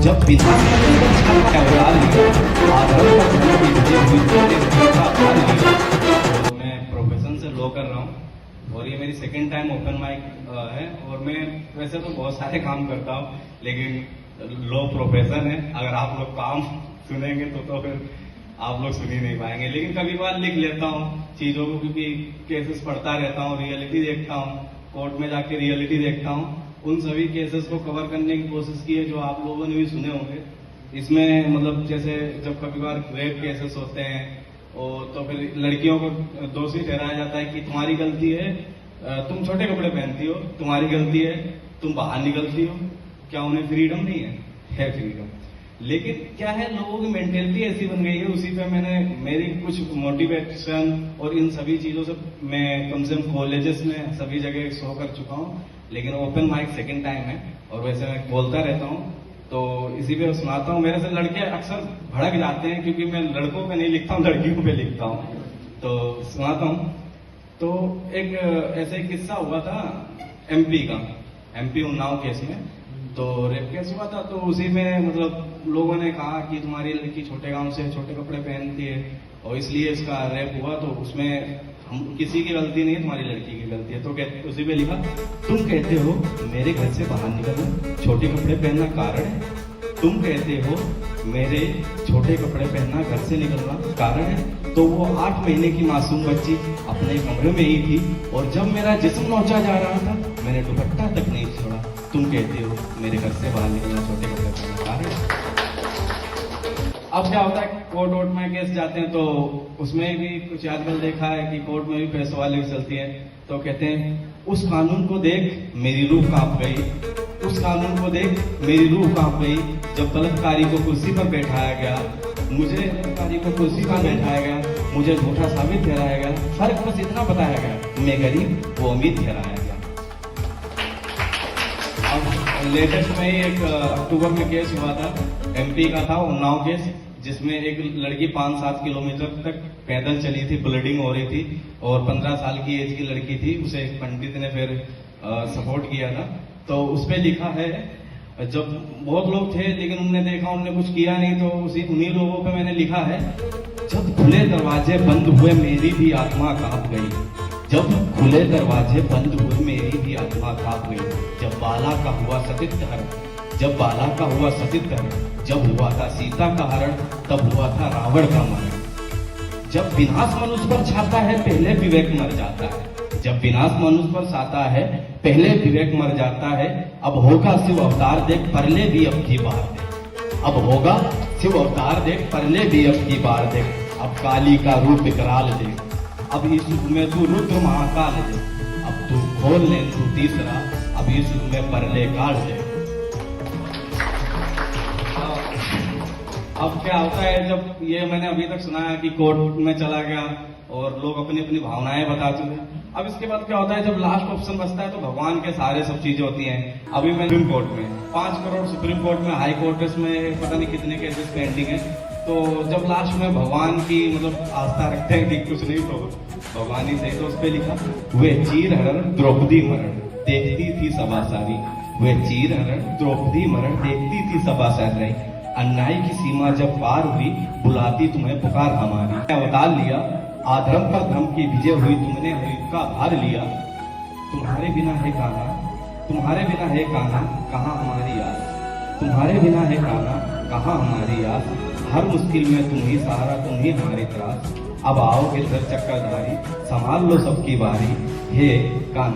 जब बिना मैं प्रोफेशन से लॉ कर रहा हूँ और ये मेरी सेकंड टाइम ओपन माइक है। और मैं वैसे तो बहुत सारे काम करता हूँ, लेकिन लॉ प्रोफेशन है। अगर आप लोग काम सुनेंगे तो फिर आप लोग सुन ही नहीं पाएंगे। लेकिन कभी बार लिख लेता हूँ चीजों को, क्योंकि केसेस पढ़ता रहता हूँ, रियलिटी देखता हूँ, कोर्ट में जाके रियलिटी देखता हूँ। उन सभी केसेस को कवर करने की कोशिश की है जो आप लोगों ने भी सुने होंगे। इसमें मतलब जैसे जब कभी बार रेप केसेस होते हैं और तो फिर लड़कियों को दोषी ठहराया जाता है कि तुम्हारी गलती है, तुम छोटे कपड़े पहनती हो, तुम्हारी गलती है, तुम बाहर निकलती हो। क्या उन्हें फ्रीडम नहीं है? है फ्रीडम। लेकिन क्या है, लोगों की मेंटेलिटी ऐसी बन गई है। उसी पे मैंने मेरी कुछ मोटिवेशन और इन सभी चीजों से मैं कम से कम कॉलेजेस में सभी जगह शो कर चुका हूँ। लेकिन ओपन माइक सेकंड टाइम है और वैसे मैं बोलता रहता हूँ, तो इसी पे सुनाता हूँ। मेरे से लड़के अक्सर भड़क जाते हैं क्योंकि मैं लड़कों पे नहीं लिखता हूँ, लड़कियों पे लिखता हूँ। तो सुनाता हूँ। तो एक ऐसे किस्सा हुआ था एमपी का, एमपी उन्नाव केस में। तो रेप केस हुआ था, तो उसी में मतलब लोगों ने कहा कि तुम्हारी लड़की छोटे गांव से छोटे कपड़े पहनती है और इसलिए इसका रेप हुआ। तो उसमें हम किसी की गलती नहीं है, तुम्हारी लड़की की गलती है। तो कहते उसी पे लिखा, तुम कहते हो मेरे घर से बाहर निकलना छोटे कपड़े पहनना कारण है। तुम कहते हो मेरे छोटे कपड़े पहनना घर से निकलना कारण है। तो वो 8 महीने की मासूम बच्ची अपने कमरे में ही थी और जब मेरा जिस्म नोचा जा रहा था मैंने दुपट्टा तक नहीं छोड़ा। तुम कहते हो मेरे घर से बाहर निकलना छोटे कपड़े पहनना कारण है। अब क्या होता है, कोर्ट वोर्ट में केस जाते हैं तो उसमें भी कुछ आजकल देखा है कि कोर्ट में भी पैसों वाली चलती है। तो कहते हैं उस कानून को देख मेरी रूह कांप गई, उस कानून को देख मेरी रूह कांप गई। जब बलात्कारी को कुर्सी पर बैठाया गया, मुझे बलात्कारी को कुर्सी पर बैठाया गया, मुझे झूठा साबित ठहराया गया। फर्क बस इतना बताया गया, मैं गरीब वो अमीर ठहराया गया। अब लेटेस्ट में ही एक अक्टूबर में केस हुआ था, एमपी का था उन्नाव केस, जिसमें एक लड़की 5-7 किलोमीटर तक पैदल चली थी, ब्लीडिंग हो रही थी और 15 साल की एज की लड़की थी। उसे एक पंडित ने फिर सपोर्ट किया था। तो उस पर लिखा है, जब बहुत लोग थे लेकिन उन्होंने देखा, उन्होंने कुछ किया नहीं, तो उन्हीं लोगों पे मैंने लिखा है, जब खुले दरवाजे बंद हुए मेरी भी आत्मा कांप गई। जब खुले दरवाजे बंद हुए मेरी भी आत्मा कांप गई। जब बाला का हुआ सतित हरण, जब बाला का हुआ सतित हरण, जब हुआ था सीता का हरण, तब हुआ था रावण का मरण। जब विनाश मनुष्य पर छाता है पहले विवेक मर जाता है। जब विनाश मनुष्य पर छाता है पहले विवेक मर जाता है। अब होगा शिव अवतार देख परले भी अब की बार देख। अब होगा शिव अवतार देख परले भी अब की बार देख। अब काली का रूप विकराल देख, अब इस युग में तू रुद्र महाकाल देख। अब तू खोल ले तू तीसरा, अब इस युग में परले काल देख। अब क्या होता है, जब ये मैंने अभी तक सुना है कि कोर्ट में चला गया और लोग अपनी अपनी भावनाएं बता चुके हैं। अब इसके बाद क्या होता है, जब लास्ट ऑप्शन बचता है तो भगवान के सारे सब चीजें होती हैं। अभी मैं सुप्रीम कोर्ट में 5 करोड़, सुप्रीम कोर्ट में, हाई कोर्ट में पता नहीं कितने केसेस पेंडिंग है। तो जब लास्ट में भगवान की मतलब आस्था रखते हैं कि कुछ नहीं तो भगवान ही सही, तो उस पर लिखा, वे चीर हरण द्रौपदी मरण देखती थी सभा सारी। वे चीर हरण द्रौपदी मरण देखती थी सभा सारी। अन्याय की सीमा जब पार हुई बुलाती तुम्हें पुकार हमारी। अवतार लिया आधर्म पर धर्म की विजय हुई, तुमने अमृत का भार लिया। तुम्हारे बिना है कान्हा, तुम्हारे बिना है कान्हा, कहाँ हमारी आस। तुम्हारे बिना है कान्हा, कहाँ हमारी आस। हर मुश्किल में तुम ही सहारा, तुम ही हमारी त्रास। अब आओगे धर चक्करधारी, संभाल लो सबकी बारी। हे कान्हा।